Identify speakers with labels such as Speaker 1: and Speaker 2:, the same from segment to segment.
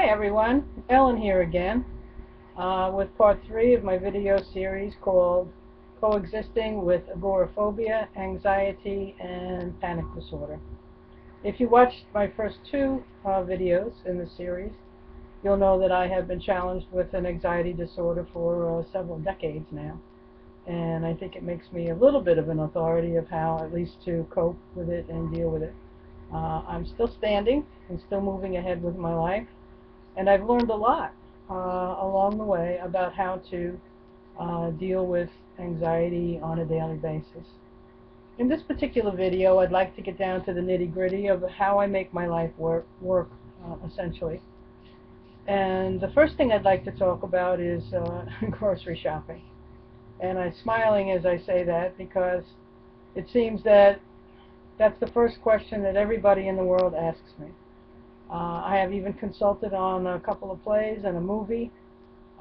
Speaker 1: Hi everyone, Ellen here again with part 3 of my video series called Coexisting with Agoraphobia, Anxiety, and Panic Disorder. If you watched my first two videos in the series, you'll know that I have been challenged with an anxiety disorder for several decades now. And I think it makes me a little bit of an authority of how at least to cope with it and deal with it. I'm still standing and still moving ahead with my life. And I've learned a lot along the way about how to deal with anxiety on a daily basis. In this particular video, I'd like to get down to the nitty-gritty of how I make my life work essentially. And the first thing I'd like to talk about is grocery shopping. And I'm smiling as I say that because it seems that that's the first question that everybody in the world asks me. I have even consulted on a couple of plays and a movie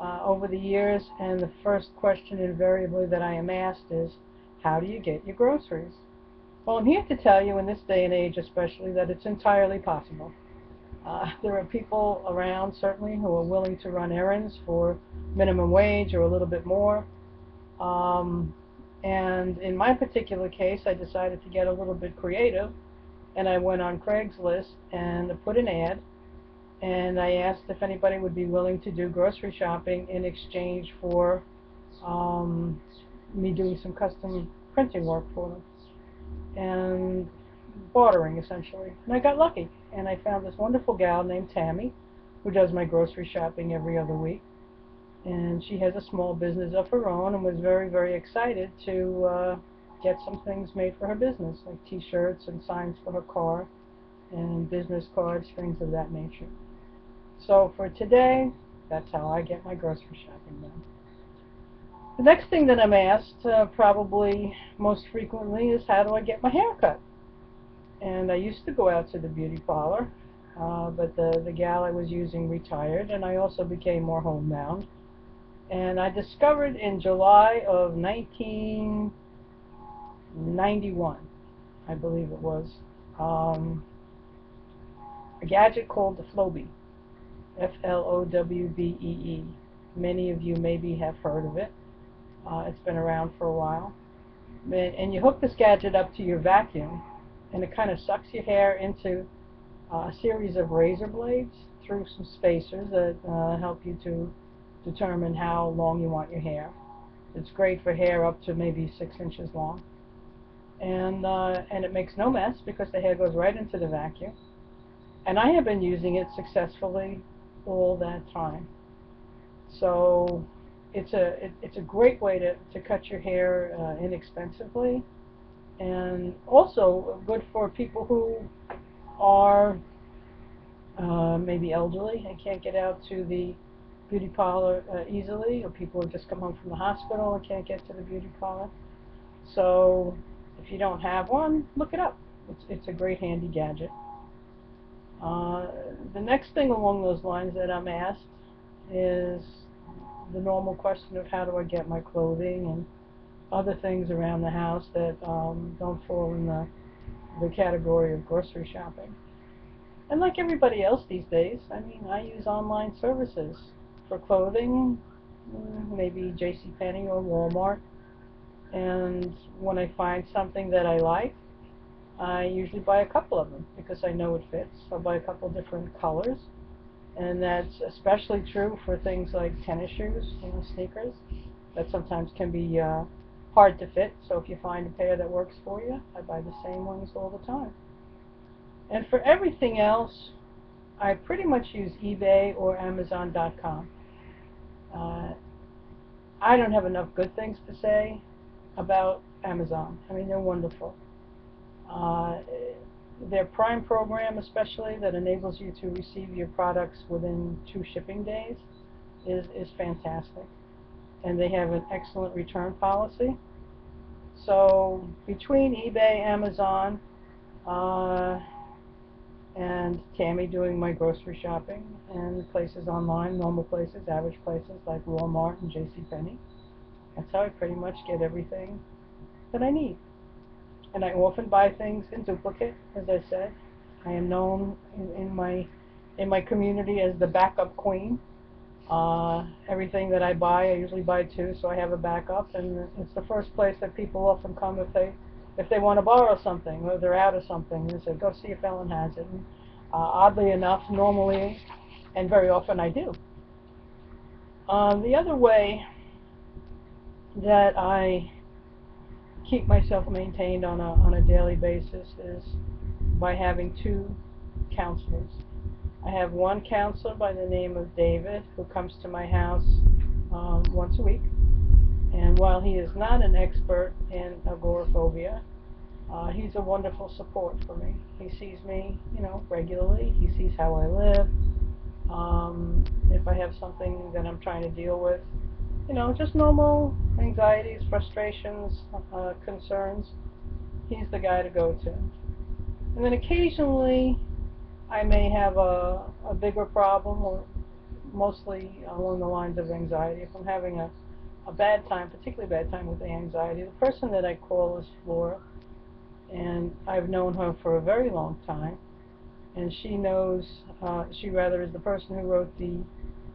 Speaker 1: over the years, and the first question invariably that I am asked is, how do you get your groceries? Well, I'm here to tell you in this day and age especially that it's entirely possible. There are people around certainly who are willing to run errands for minimum wage or a little bit more. And in my particular case, I decided to get a little bit creative, and I went on Craigslist and put an ad, and I asked if anybody would be willing to do grocery shopping in exchange for me doing some custom printing work for them, and bartering essentially. And I got lucky, and I found this wonderful gal named Tammy who does my grocery shopping every other week. And she has a small business of her own and was very, very excited to get some things made for her business, like t-shirts and signs for her car and business cards, things of that nature. So for today, that's how I get my grocery shopping done. The next thing that I'm asked, probably most frequently, is how do I get my hair cut? And I used to go out to the beauty parlor, but the gal I was using retired, and I also became more homebound. And I discovered in July of 1991, I believe it was, a gadget called the Flowbee, Flowbee. Many of you maybe have heard of it. It's been around for a while. And you hook this gadget up to your vacuum, and it kind of sucks your hair into a series of razor blades through some spacers that help you to determine how long you want your hair. It's great for hair up to maybe 6 inches long. And it makes no mess because the hair goes right into the vacuum. And I have been using it successfully all that time. So it's a great way to cut your hair inexpensively, and also good for people who are maybe elderly and can't get out to the beauty parlor easily, or people who just come home from the hospital and can't get to the beauty parlor. So if you don't have one, look it up. It's a great handy gadget. The next thing along those lines that I'm asked is the normal question of how do I get my clothing and other things around the house that don't fall in the category of grocery shopping. And like everybody else these days, I mean, I use online services for clothing, maybe JCPenney or Walmart. And when I find something that I like, I usually buy a couple of them because I know it fits. I'll buy a couple different colors. And that's especially true for things like tennis shoes, sneakers, that sometimes can be hard to fit. So if you find a pair that works for you, I buy the same ones all the time. And for everything else, I pretty much use eBay or Amazon.com. I don't have enough good things to say about Amazon. I mean, they're wonderful. Their Prime program, especially, that enables you to receive your products within 2 shipping days, is fantastic. And they have an excellent return policy. So between eBay, Amazon, and Tammy doing my grocery shopping, and places online, normal places, average places like Walmart and JCPenney, that's how I pretty much get everything that I need. And I often buy things in duplicate, as I said. I am known in my in my community as the backup queen. Everything that I buy, I usually buy two, so I have a backup, and it's the first place that people often come if they want to borrow something or they're out of something. They say, go see if Ellen has it. And, oddly enough, normally and very often I do. The other way that I keep myself maintained on a daily basis is by having two counselors. I have one counselor by the name of David who comes to my house once a week, and while he is not an expert in agoraphobia, he's a wonderful support for me. He sees me, regularly. He sees how I live. If I have something that I'm trying to deal with, just normal anxieties, frustrations, concerns, he's the guy to go to. And then occasionally I may have a bigger problem, or mostly along the lines of anxiety. If I'm having a bad time, particularly bad time with the anxiety, the person that I call is Flora, and I've known her for a very long time, and she knows, she rather is the person who wrote the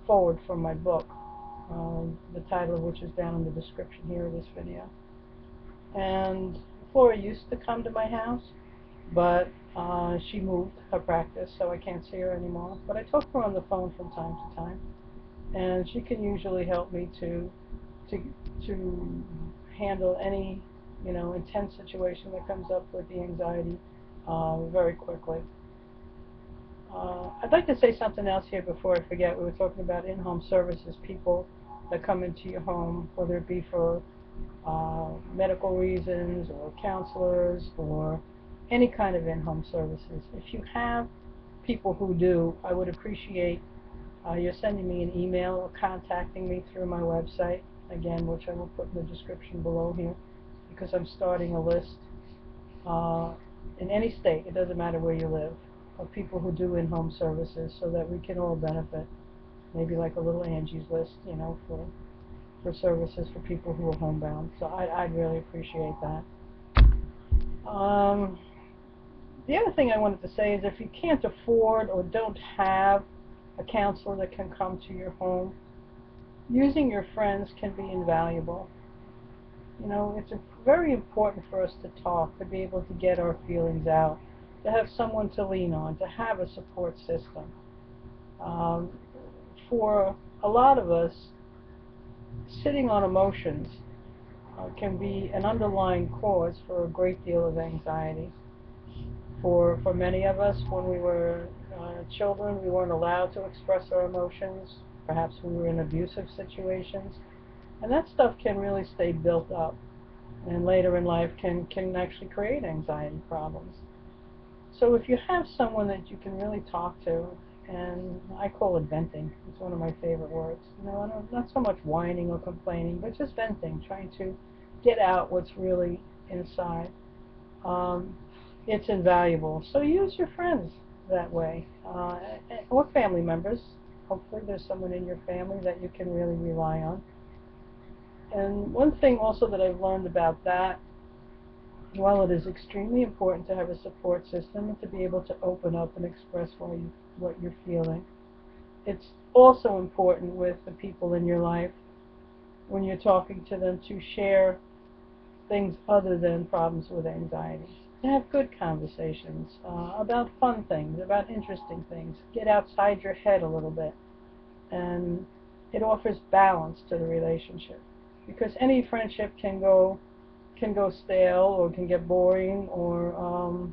Speaker 1: foreword for my book, the title of which is down in the description here of this video. And Flora used to come to my house, but she moved her practice, so I can't see her anymore. But I talk to her on the phone from time to time, and she can usually help me to handle any intense situation that comes up with the anxiety very quickly. I'd like to say something else here before I forget. We were talking about in-home services, people that come into your home, whether it be for medical reasons or counselors or any kind of in-home services. If you have people who do, I would appreciate you sending me an email or contacting me through my website, again, which I will put in the description below here, because I'm starting a list in any state, it doesn't matter where you live, of people who do in-home services, so that we can all benefit. Maybe like a little Angie's List, for services for people who are homebound. So I'd really appreciate that. The other thing I wanted to say is if you can't afford or don't have a counselor that can come to your home, using your friends can be invaluable. It's very important for us to talk, to be able to get our feelings out, to have someone to lean on, to have a support system. For a lot of us, sitting on emotions can be an underlying cause for a great deal of anxiety. For many of us, when we were children, we weren't allowed to express our emotions. Perhaps we were in abusive situations. And that stuff can really stay built up, and later in life can actually create anxiety problems. So if you have someone that you can really talk to, and I call it venting, it's one of my favorite words. Not so much whining or complaining, but just venting, trying to get out what's really inside. It's invaluable. So use your friends that way, or family members. Hopefully there's someone in your family that you can really rely on. And one thing also that I've learned about that, while it is extremely important to have a support system and to be able to open up and express what you're feeling, it's also important with the people in your life, when you're talking to them, to share things other than problems with anxiety. To have good conversations about fun things, about interesting things. Get outside your head a little bit. And it offers balance to the relationship. Because any friendship can go stale, or can get boring, or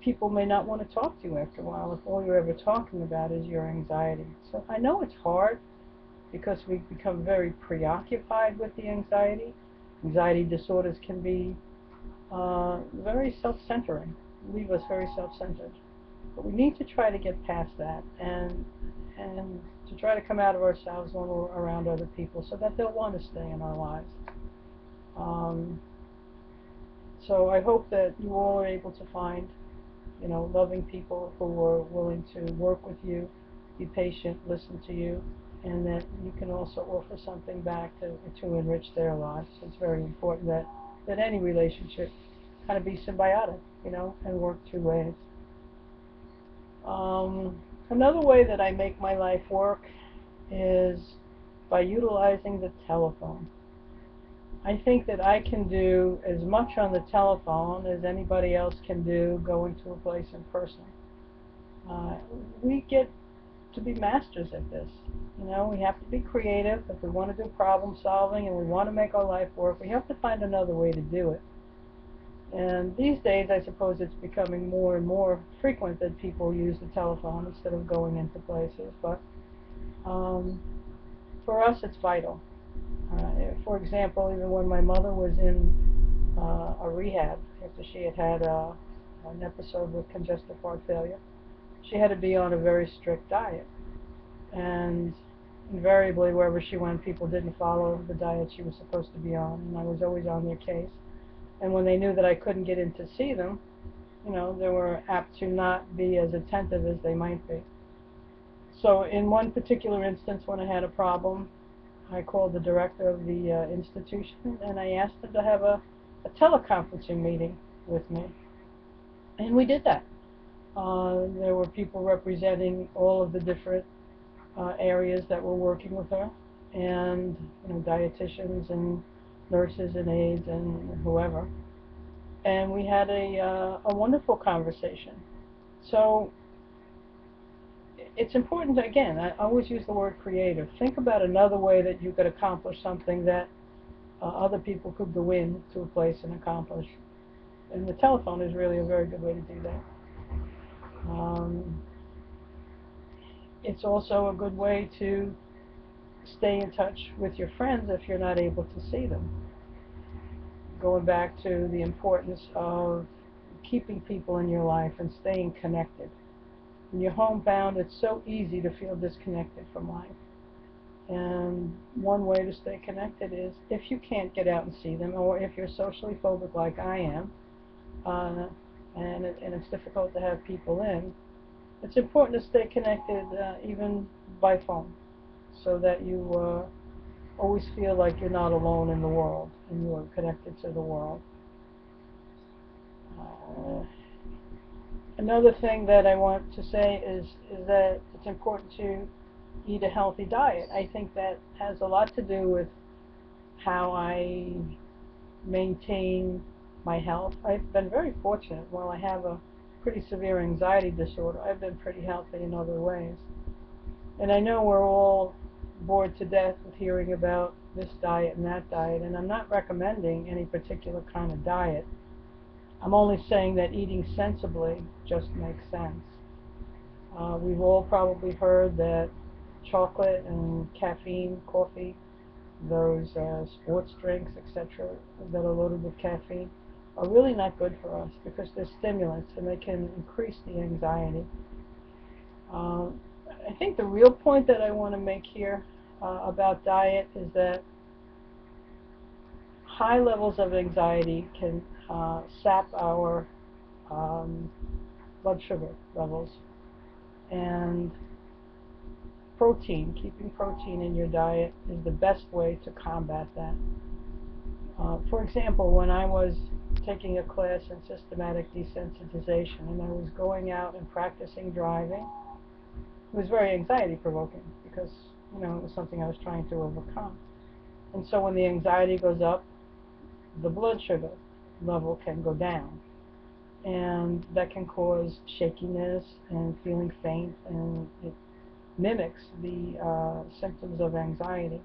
Speaker 1: people may not want to talk to you after a while if all you're ever talking about is your anxiety. So I know it's hard, because we've become very preoccupied with the anxiety. Anxiety disorders can be very self-centering, leave us very self-centered. But we need to try to get past that, and to try to come out of ourselves when we're around other people, so that they'll want to stay in our lives. So I hope that you all are able to find, loving people who are willing to work with you, be patient, listen to you, and that you can also offer something back to enrich their lives. It's very important that any relationship kind of be symbiotic, and work two ways. Another way that I make my life work is by utilizing the telephone. I think that I can do as much on the telephone as anybody else can do going to a place in person. We get to be masters at this. We have to be creative. If we want to do problem solving and we want to make our life work, we have to find another way to do it. And these days, I suppose it's becoming more and more frequent that people use the telephone instead of going into places. But for us, it's vital. For example, even when my mother was in a rehab after she had had an episode with congestive heart failure, she had to be on a very strict diet. And invariably, wherever she went, people didn't follow the diet she was supposed to be on, and I was always on their case. And when they knew that I couldn't get in to see them, they were apt to not be as attentive as they might be. So in one particular instance, when I had a problem, I called the director of the institution, and I asked him to have a teleconferencing meeting with me. And we did that. There were people representing all of the different areas that were working with her, and dietitians and nurses and aides and whoever. And we had a wonderful conversation. So it's important, again, I always use the word creative. Think about another way that you could accomplish something that other people could go in to a place and accomplish. And the telephone is really a very good way to do that. It's also a good way to stay in touch with your friends if you're not able to see them. Going back to the importance of keeping people in your life and staying connected. When you're homebound, it's so easy to feel disconnected from life. And one way to stay connected is if you can't get out and see them, or if you're socially phobic like I am, and it's difficult to have people in, it's important to stay connected even by phone, so that you always feel like you're not alone in the world and you're connected to the world. Another thing that I want to say is that it's important to eat a healthy diet. I think that has a lot to do with how I maintain my health. I've been very fortunate. While I have a pretty severe anxiety disorder, I've been pretty healthy in other ways. And I know we're all bored to death with hearing about this diet and that diet, and I'm not recommending any particular kind of diet. I'm only saying that eating sensibly just makes sense. We've all probably heard that chocolate and caffeine, coffee, those sports drinks, etc., that are loaded with caffeine, are really not good for us because they're stimulants and they can increase the anxiety. I think the real point that I want to make here about diet is that high levels of anxiety can sap our blood sugar levels, and keeping protein in your diet is the best way to combat that. For example, when I was taking a class in systematic desensitization and I was going out and practicing driving, it was very anxiety provoking because it was something I was trying to overcome. And so when the anxiety goes up, the blood sugar level can go down, and that can cause shakiness and feeling faint, and it mimics the symptoms of anxiety.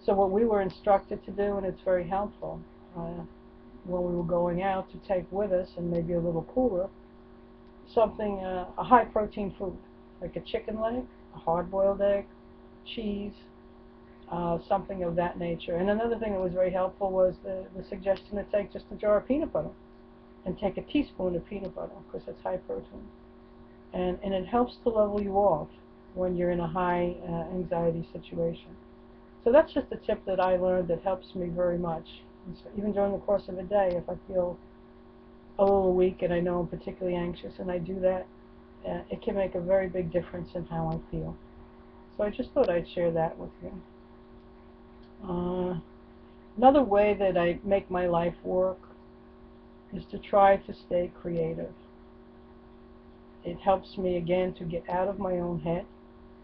Speaker 1: So what we were instructed to do, and it's very helpful, when we were going out, to take with us, and maybe a little cooler, something, a high protein food, like a chicken leg, a hard-boiled egg, cheese, something of that nature. And another thing that was very helpful was the suggestion to take just a jar of peanut butter and take a teaspoon of peanut butter because it's high protein. And it helps to level you off when you're in a high anxiety situation. So that's just a tip that I learned that helps me very much. And so even during the course of a day, if I feel a little weak and I know I'm particularly anxious and I do that, it can make a very big difference in how I feel. So I just thought I'd share that with you. Another way that I make my life work is to try to stay creative. It helps me again to get out of my own head.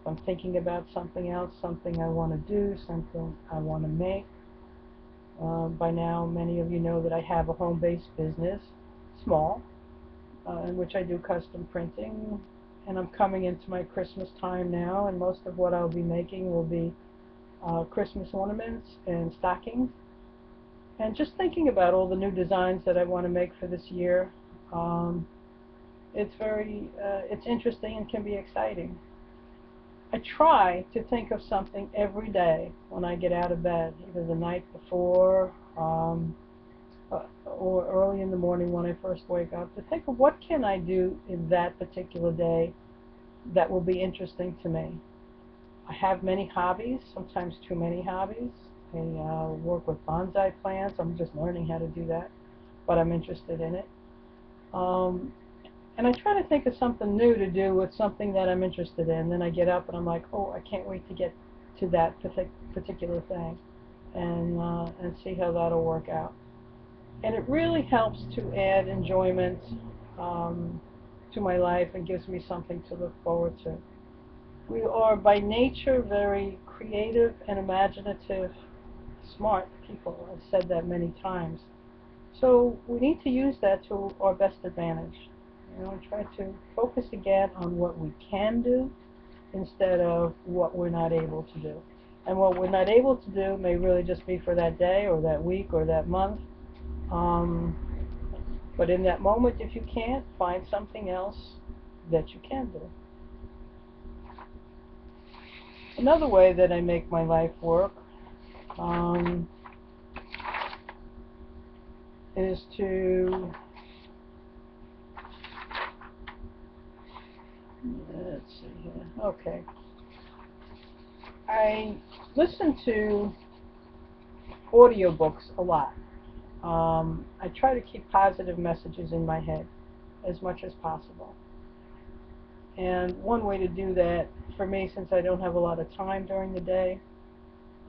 Speaker 1: If I'm thinking about something else, something I want to do, something I want to make. By now, many of you know that I have a home-based business, small, in which I do custom printing. And I'm coming into my Christmas time now, and most of what I'll be making will be Christmas ornaments and stockings. And just thinking about all the new designs that I want to make for this year, it's interesting and can be exciting. I try to think of something every day when I get out of bed, either the night before or early in the morning when I first wake up, to think of what can I do in that particular day that will be interesting to me. I have many hobbies, sometimes too many hobbies. I work with bonsai plants. I'm just learning how to do that, but I'm interested in it. And I try to think of something new to do with something that I'm interested in. Then I get up and I'm like, oh, I can't wait to get to that particular thing, and see how that'll work out. And it really helps to add enjoyment to my life and gives me something to look forward to. We are by nature very creative and imaginative, smart people. I've said that many times. So we need to use that to our best advantage. Try to focus again on what we can do instead of what we're not able to do. And what we're not able to do may really just be for that day or that week or that month. But in that moment, if you can't, find something else that you can do. Another way that I make my life work is to, let's see here, okay. I listen to audiobooks a lot. I try to keep positive messages in my head as much as possible. And one way to do that, for me, since I don't have a lot of time during the day,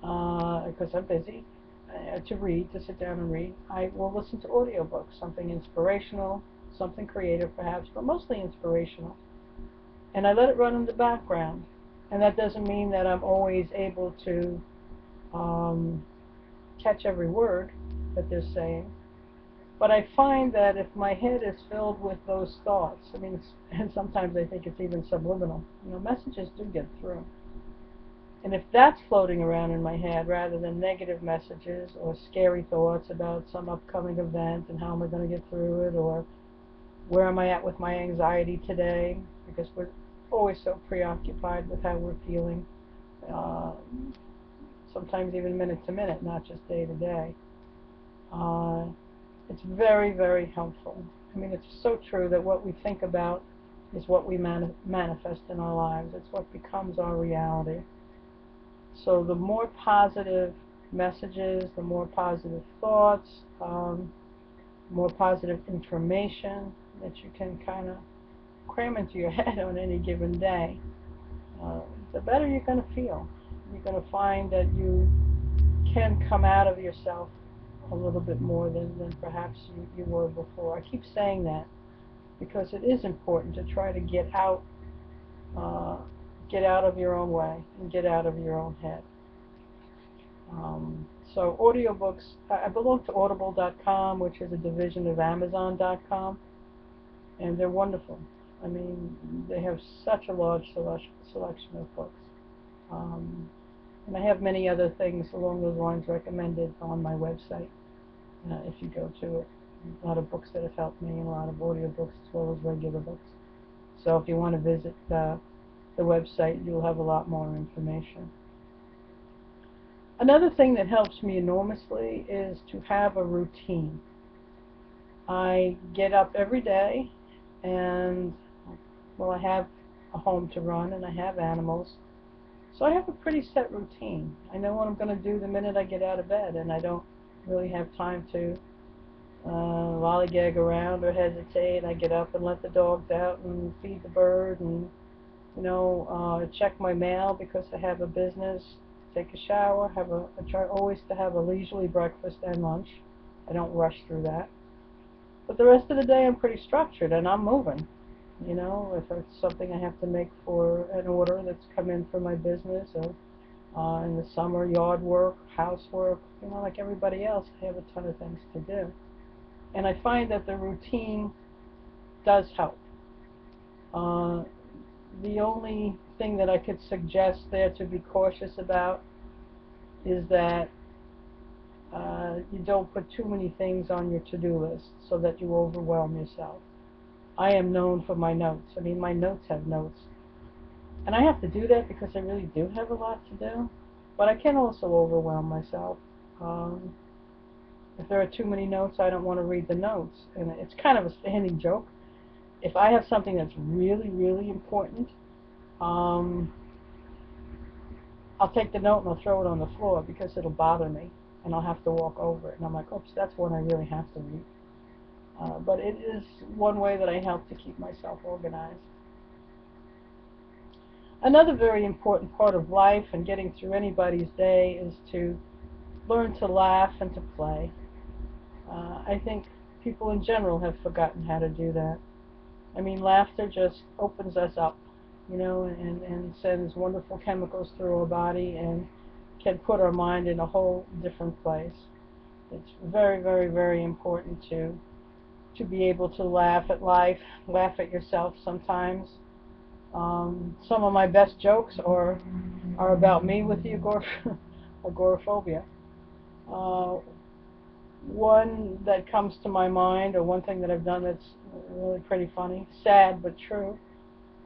Speaker 1: because I'm busy, to read, to sit down and read, I will listen to audiobooks, something inspirational, something creative perhaps, but mostly inspirational. And I let it run in the background. And that doesn't mean that I'm always able to catch every word that they're saying. But I find that if my head is filled with those thoughts, and sometimes I think it's even subliminal, messages do get through. And if that's floating around in my head rather than negative messages or scary thoughts about some upcoming event and how am I going to get through it, or where am I at with my anxiety today, because we're always so preoccupied with how we're feeling, sometimes even minute to minute, not just day to day. It's very, very helpful. It's so true that what we think about is what we manifest in our lives. It's what becomes our reality. So the more positive messages, the more positive thoughts, more positive information that you can kind of cram into your head on any given day, the better you're going to feel. You're going to find that you can come out of yourself a little bit more than perhaps you were before. I keep saying that because it is important to try to get out of your own way and get out of your own head. So audiobooks, I belong to audible.com, which is a division of amazon.com, and they're wonderful. They have such a large selection of books. And I have many other things along those lines recommended on my website if you go to it. A lot of books that have helped me, and a lot of audiobooks as well as regular books. So if you want to visit the website, you'll have a lot more information. Another thing that helps me enormously is to have a routine. I get up every day, and I have a home to run and I have animals. So I have a pretty set routine. I know what I'm going to do the minute I get out of bed, and I don't really have time to lollygag around or hesitate. I get up and let the dogs out and feed the bird and, check my mail because I have a business, take a shower, I try always to have a leisurely breakfast and lunch. I don't rush through that. But the rest of the day I'm pretty structured and I'm moving. You know, if it's something I have to make for an order that's come in for my business, or in the summer, yard work, housework, you know, like everybody else, I have a ton of things to do. And I find that the routine does help. Uh, the only thing that I could suggest there to be cautious about is that you don't put too many things on your to-do list so that you overwhelm yourself. I am known for my notes. I mean, my notes have notes. And I have to do that because I really do have a lot to do. But I can also overwhelm myself. Um, if there are too many notes, I don't want to read the notes. And it's kind of a standing joke. If I have something that's really, really important, um, I'll take the note and I'll throw it on the floor because it'll bother me. And I'll have to walk over it. And I'm like, oops, that's one I really have to read. But it is one way that I help to keep myself organized. Another very important part of life and getting through anybody's day is to learn to laugh and to play. I think people in general have forgotten how to do that. I mean, laughter just opens us up, you know, and sends wonderful chemicals through our body and can put our mind in a whole different place. It's very, very, very important to be able to laugh at life, laugh at yourself sometimes. Some of my best jokes are about me with the agoraphobia. Uh, one that comes to my mind, or one thing that I've done that's really pretty funny, sad but true.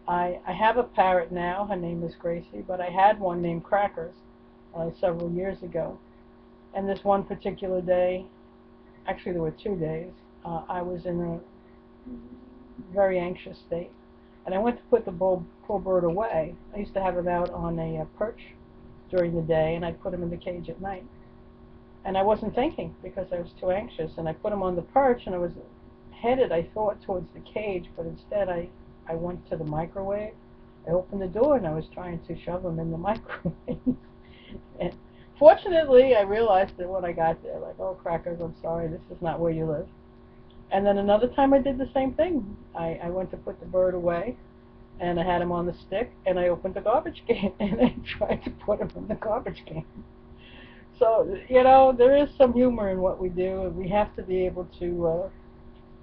Speaker 1: I have a parrot now. Her name is Gracie, but I had one named Crackers several years ago. And this one particular day, actually there were 2 days, I was in a very anxious state. And I went to put the poor bird away. I used to have him out on a perch during the day, and I'd put him in the cage at night. And I wasn't thinking because I was too anxious. And I put him on the perch, and I was headed, I thought, towards the cage, but instead I went to the microwave. I opened the door, and I was trying to shove him in the microwave. And fortunately, I realized that when I got there, like, oh, Crackers, I'm sorry, this is not where you live. And then another time I did the same thing. I went to put the bird away, and I had him on the stick, and I opened the garbage can, and I tried to put him in the garbage can. So, you know, there is some humor in what we do, and we have to be able to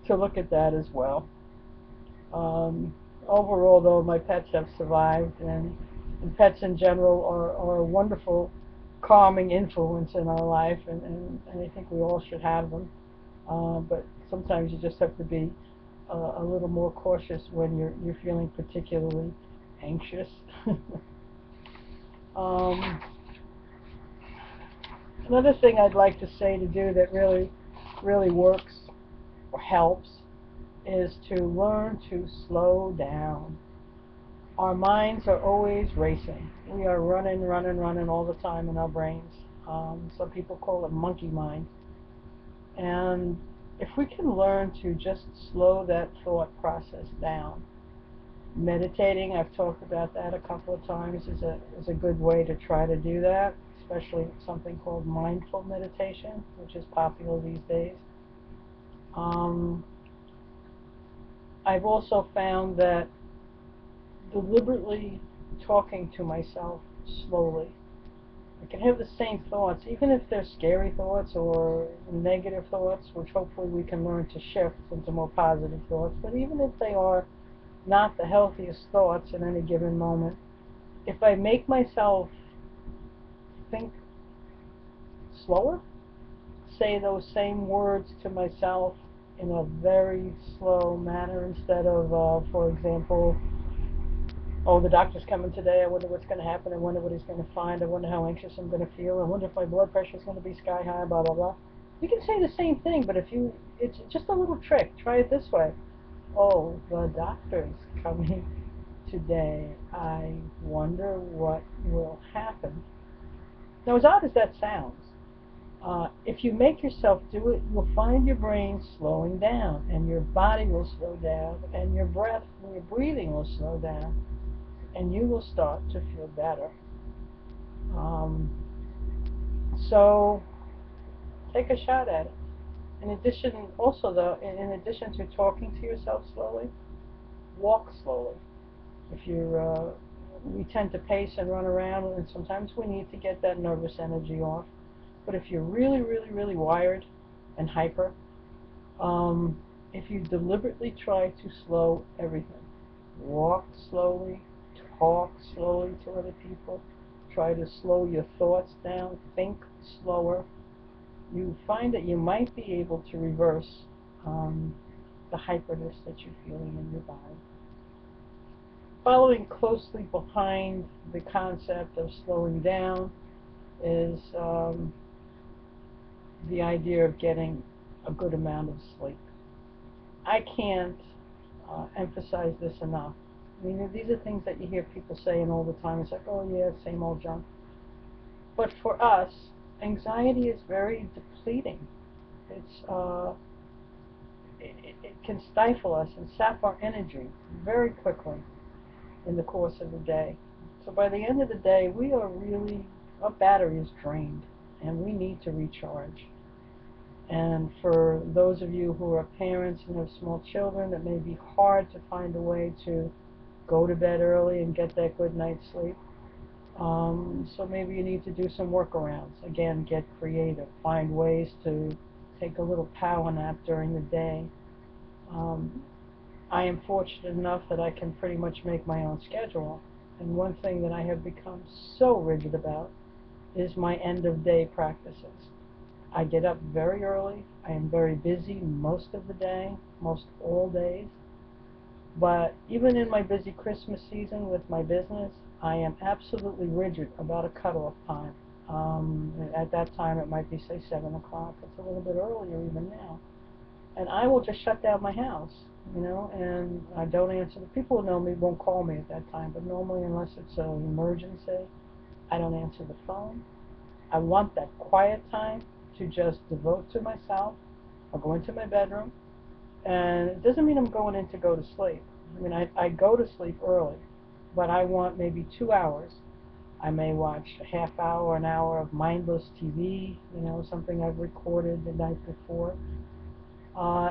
Speaker 1: look at that as well. Overall, though, my pets have survived, and pets in general are a wonderful calming influence in our life, and I think we all should have them. But sometimes you just have to be a little more cautious when you're feeling particularly anxious. um, Another thing I'd like to say to do that really works or helps is to learn to slow down. Our minds are always racing. We are running, running, running all the time in our brains. Some people call it monkey mind. And if we can learn to just slow that thought process down, meditating, I've talked about that a couple of times, is a good way to try to do that, especially something called mindful meditation, which is popular these days. Um, I've also found that deliberately talking to myself slowly, I can have the same thoughts, even if they're scary thoughts or negative thoughts, which hopefully we can learn to shift into more positive thoughts. But even if they are not the healthiest thoughts in any given moment, if I make myself think slower, say those same words to myself in a very slow manner instead of, for example, oh, the doctor's coming today, I wonder what's going to happen, I wonder what he's going to find, I wonder how anxious I'm going to feel, I wonder if my blood pressure is going to be sky high, blah, blah, blah. You can say the same thing, but it's just a little trick. Try it this way. Oh, the doctor's coming today. I wonder what will happen. Now, as odd as that sounds, if you make yourself do it, you'll find your brain slowing down, and your body will slow down, and your breath and your breathing will slow down, and you will start to feel better. Um, so take a shot at it. In addition, also though, in addition to talking to yourself slowly, walk slowly. If you're, we tend to pace and run around, and sometimes we need to get that nervous energy off. But if you're really, really, really wired and hyper, if you deliberately try to slow everything, walk slowly, talk slowly to other people, try to slow your thoughts down, think slower, you find that you might be able to reverse the hyperness that you're feeling in your body. Following closely behind the concept of slowing down is the idea of getting a good amount of sleep. I can't emphasize this enough. I mean, these are things that you hear people saying all the time. It's like, oh yeah, same old junk. But for us, anxiety is very depleting. It can stifle us and sap our energy very quickly in the course of the day. So by the end of the day, our battery is drained, and we need to recharge. And for those of you who are parents and have small children, it may be hard to find a way to go to bed early and get that good night's sleep. So maybe you need to do some workarounds. Again, get creative. Find ways to take a little power nap during the day. I am fortunate enough that I can pretty much make my own schedule. And one thing that I have become so rigid about is my end-of-day practices. I get up very early. I am very busy most of the day, most all days. But even in my busy Christmas season with my business, I am absolutely rigid about a cutoff time. At that time, it might be, say, 7 o'clock. It's a little bit earlier even now. And I will just shut down my house, and I don't answer. The people who know me won't call me at that time, but normally, unless it's an emergency, I don't answer the phone. I want that quiet time to just devote to myself. I'll go into my bedroom, and it doesn't mean I'm going in to go to sleep. I mean, I go to sleep early, but I want maybe 2 hours. I may watch a half hour, an hour of mindless TV, something I've recorded the night before.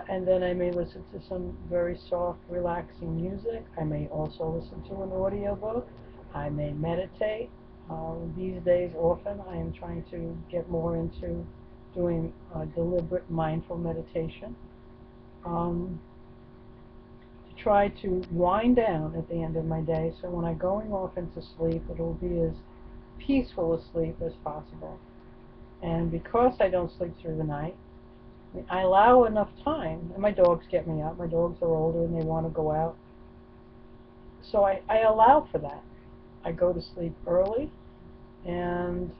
Speaker 1: And then I may listen to some very soft, relaxing music. I may also listen to an audiobook. I may meditate. These days, often, I am trying to get more into doing deliberate, mindful meditation. To try to wind down at the end of my day, so when I'm going off into sleep, it'll be as peaceful a sleep as possible. And because I don't sleep through the night, I allow enough time, and my dogs get me up. My dogs are older and they want to go out. So I allow for that. I go to sleep early, and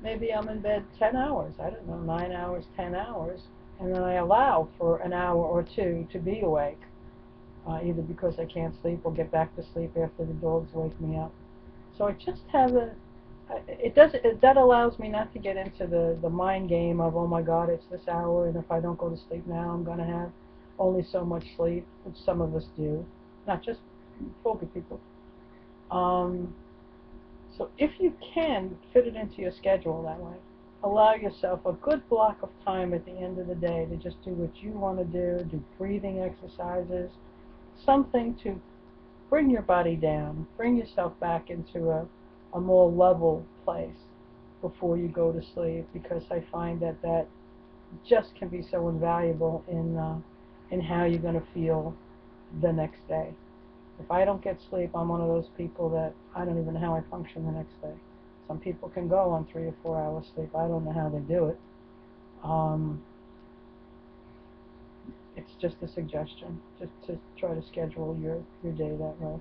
Speaker 1: maybe I'm in bed 10 hours. I don't know, 9 hours, 10 hours. And then I allow for an hour or two to be awake, either because I can't sleep or get back to sleep after the dogs wake me up. So I just have that allows me not to get into the mind game of, oh my God, it's this hour, and if I don't go to sleep now, I'm going to have only so much sleep, which some of us do, not just older people. So if you can fit it into your schedule that way, allow yourself a good block of time at the end of the day to just do what you want to do breathing exercises, something to bring your body down, bring yourself back into a more level place before you go to sleep, because I find that just can be so invaluable in how you're going to feel the next day. If I don't get sleep, I'm one of those people that I don't even know how I function the next day. Some people can go on 3 or 4 hours sleep. I don't know how they do it. It's just a suggestion, just to try to schedule your day that way.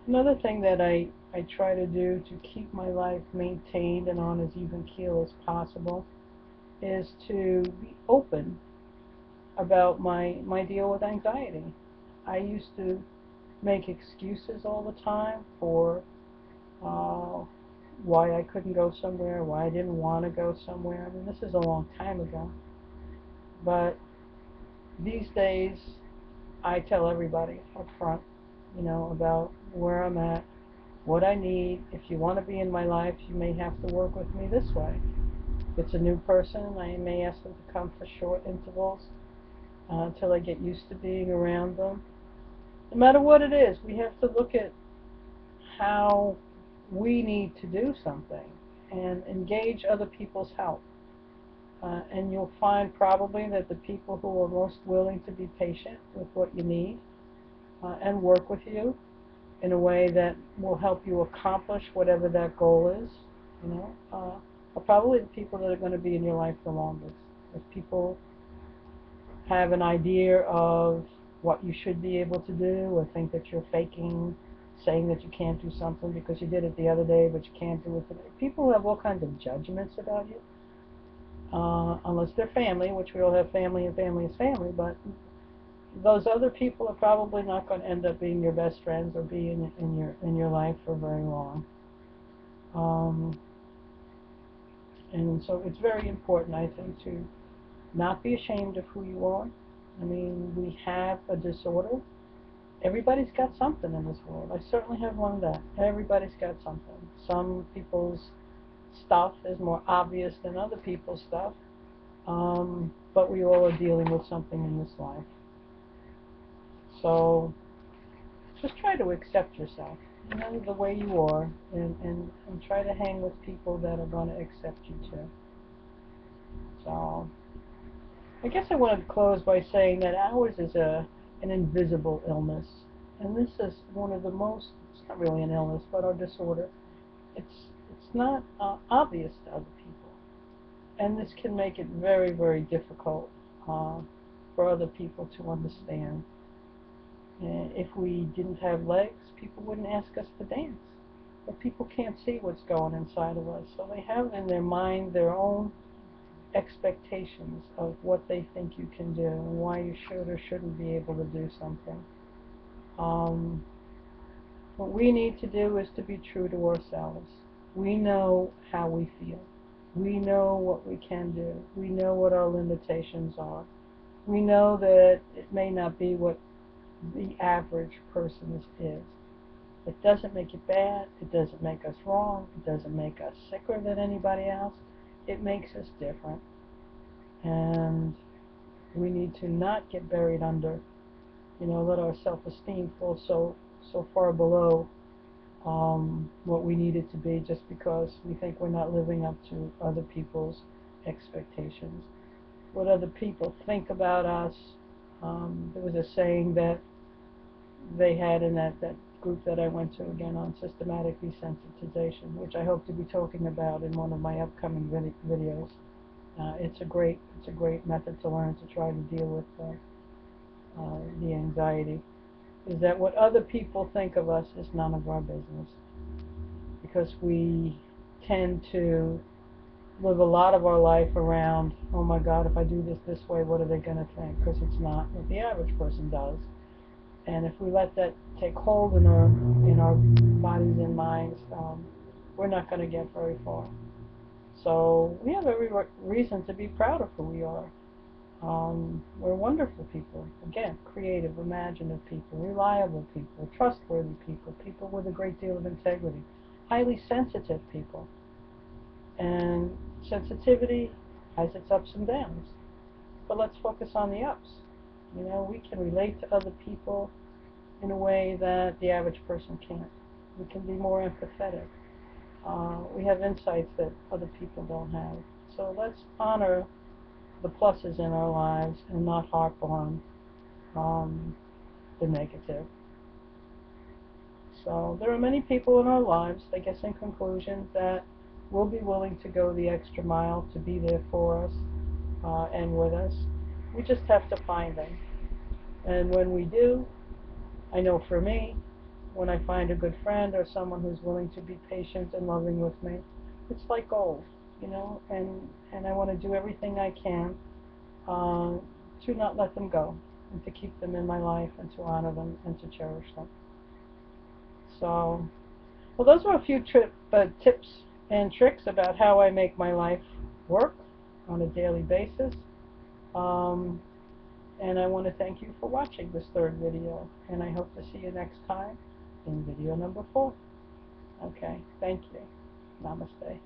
Speaker 1: Another thing that I try to do to keep my life maintained and on as even keel as possible is to be open about my deal with anxiety. I used to make excuses all the time for why I couldn't go somewhere, why I didn't want to go somewhere. I mean, this is a long time ago. But these days, I tell everybody up front, about where I'm at, what I need. If you want to be in my life, you may have to work with me this way. If it's a new person, I may ask them to come for short intervals. until I get used to being around them. No matter what it is, we have to look at how we need to do something and engage other people's help. And you'll find probably that the people who are most willing to be patient with what you need and work with you in a way that will help you accomplish whatever that goal is, are probably the people that are going to be in your life the longest. If people have an idea of what you should be able to do, or think that you're faking, saying that you can't do something because you did it the other day but you can't do it today. People have all kinds of judgments about you, unless they're family, which we all have family, and family is family, but those other people are probably not going to end up being your best friends or be in your life for very long. And so it's very important, I think, to not be ashamed of who you are. I mean, we have a disorder. Everybody's got something in this world. I certainly have learned that. Everybody's got something. Some people's stuff is more obvious than other people's stuff, but we all are dealing with something in this life. So just try to accept yourself, the way you are, and try to hang with people that are going to accept you too. So I guess I wanted to close by saying that ours is an invisible illness, and this is one of the most, it's not really an illness, but our disorder. It's not obvious to other people, and this can make it very, very difficult for other people to understand. If we didn't have legs, people wouldn't ask us to dance. But people can't see what's going inside of us, so they have in their mind their own expectations of what they think you can do and why you should or shouldn't be able to do something. What we need to do is to be true to ourselves. We know how we feel. We know what we can do. We know what our limitations are. We know that it may not be what the average person is. It doesn't make it bad. It doesn't make us wrong. It doesn't make us sicker than anybody else. It makes us different. And we need to not get buried under, let our self-esteem fall so far below what we need it to be just because we think we're not living up to other people's expectations. What other people think about us. There was a saying that they had in that group that I went to again on systematic desensitization, which I hope to be talking about in one of my upcoming videos. It's a great method to learn to try to deal with the anxiety. Is that what other people think of us is none of our business, because we tend to live a lot of our life around, oh my God, if I do this way, what are they going to think? Because it's not what the average person does. And if we let that take hold in our bodies and minds, we're not going to get very far. So we have every reason to be proud of who we are. We're wonderful people. Again, creative, imaginative people, reliable people, trustworthy people, people with a great deal of integrity, highly sensitive people. And sensitivity has its ups and downs. But let's focus on the ups. We can relate to other people in a way that the average person can't. We can be more empathetic. We have insights that other people don't have. So let's honor the pluses in our lives and not harp on the negative. So there are many people in our lives, I guess in conclusion, that will be willing to go the extra mile to be there for us and with us. We just have to find them. And when we do, I know for me, when I find a good friend or someone who's willing to be patient and loving with me, it's like gold, and I want to do everything I can to not let them go, and to keep them in my life, and to honor them, and to cherish them. So, well, those are a few tips and tricks about how I make my life work on a daily basis. And I want to thank you for watching this third video, and I hope to see you next time in video number 4. Okay, thank you. Namaste.